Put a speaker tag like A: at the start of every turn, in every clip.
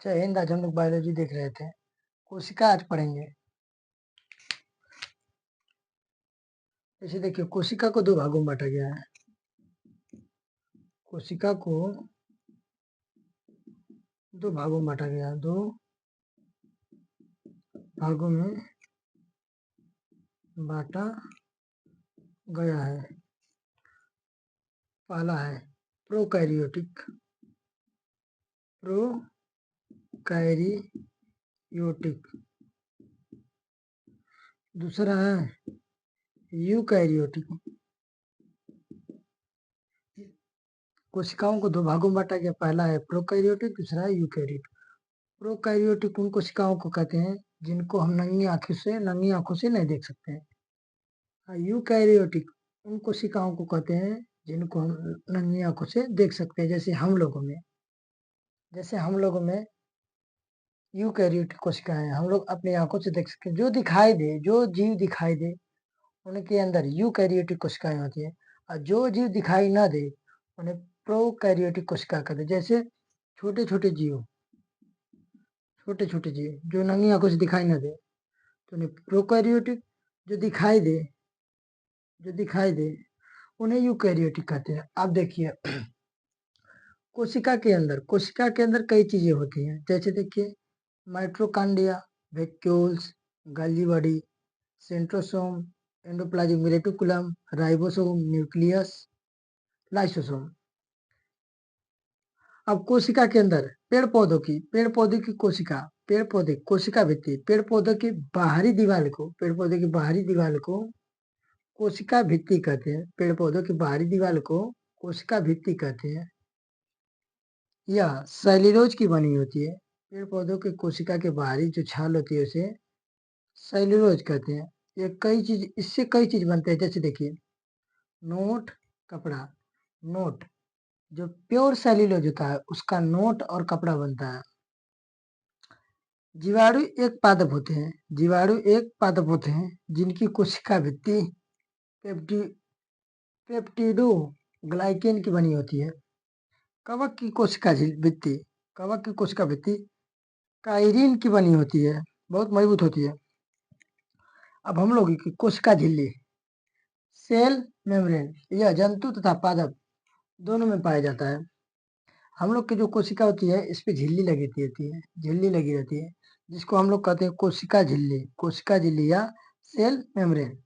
A: जय हिंद। आज हम लोग बायोलॉजी देख रहे थे। कोशिका आज पढ़ेंगे। जैसे देखिए, कोशिका को दो भागों में बांटा गया है। कोशिका को दो भागों में बांटा गया है। दो भागों में बांटा गया है। पहला है प्रोकैरियोटिक। प्रोकैरियोटिक। दूसरा है यूकैरियोटिक। कोशिकाओं को दो भागों में बांटा गया। पहला है प्रोकैरियोटिक, दूसरा है यूकैरियोटिक। प्रोकैरियोटिक उन कोशिकाओं को कहते हैं जिनको हम नंगी आंखों से नहीं देख सकते हैं। यूकैरियोटिक उन कोशिकाओं को कहते हैं जिनको हम नंगी आंखों से देख सकते हैं। जैसे हम लोगों में यूकैरियोटिक कोशिकाएं हैं, हम लोग अपनी आंखों से देख सकते हैं। जो दिखाई दे, जो जीव दिखाई दे, उनके अंदर यूकैरियोटिक कोशिकाएं होती हैं। और जो जीव दिखाई ना दे, उन्हें प्रोकैरियोटिक कोशिका कहते हैं। जैसे छोटे छोटे जीव जो नंगी आंखों से दिखाई ना दे, तो उन्हें प्रोकैरियोटिक। जो दिखाई दे उन्हें यूकैरियोटिक कहते हैं। अब देखिए, कोशिका के अंदर कई चीजें होती हैं। जैसे देखिए, mitochondria, vacuoles, Golgi body, centrosome, endoplasmic reticulum, ribosome, nucleus, lysosome. अब कोशिका के अंदर पेड़ पौधों की कोशिका भित्ति। पेड़ पौधों की बाहरी दीवार को कोशिका भित्ति कहते हैं। पेड़ पौधों की बाहरी दीवार को कोशिका भित्ति कहते हैं। यह सेल्यूलोज की बनी होती है। पेड़ पौधों के कोशिका के बाहरी जो छाल होती है उसे सेल्यूलोज कहते हैं। इससे कई चीज बनते हैं। जैसे देखिए, नोट, कपड़ा। नोट, जो प्योर सेल्यूलोज होता है उसका नोट और कपड़ा बनता है। जीवाणु एक पादप होते हैं जिनकी कोशिका भित्ति पेप्टिडोग्लाइकेन की बनी होती है। कवक की कोशिका भित्ति काइरिन की बनी होती है, बहुत मजबूत होती है। अब हम लोग की कोशिका झिल्ली, सेल मेम्ब्रेन, यह जंतु तथा पादप दोनों में पाया जाता है। हम लोग की जो कोशिका होती है इस पे झिल्ली लगी रहती है, जिसको हम लोग कहते हैं कोशिका झिल्ली या सेल मेम्ब्रेन।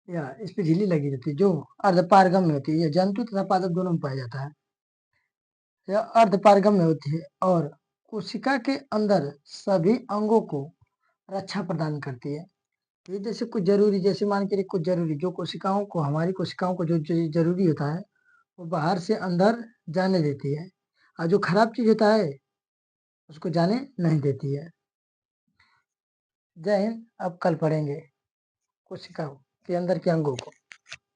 A: या इस पे झिल्ली लगी रहती है जो अर्धपारगम में होती है। यह जंतु तथा पादप दोनों में पाया जाता है। यह अर्धपारगम में होती है और कोशिका के अंदर सभी अंगों को रक्षा प्रदान करती है। ये जैसे मान के कुछ जरूरी जो हमारी कोशिकाओं को जो जरूरी होता है वो बाहर से अंदर जाने देती है, और जो खराब चीज होता है उसको जाने नहीं देती है। जय हिंद। अब कल पढ़ेंगे कोशिका के अंदर के अंगों को।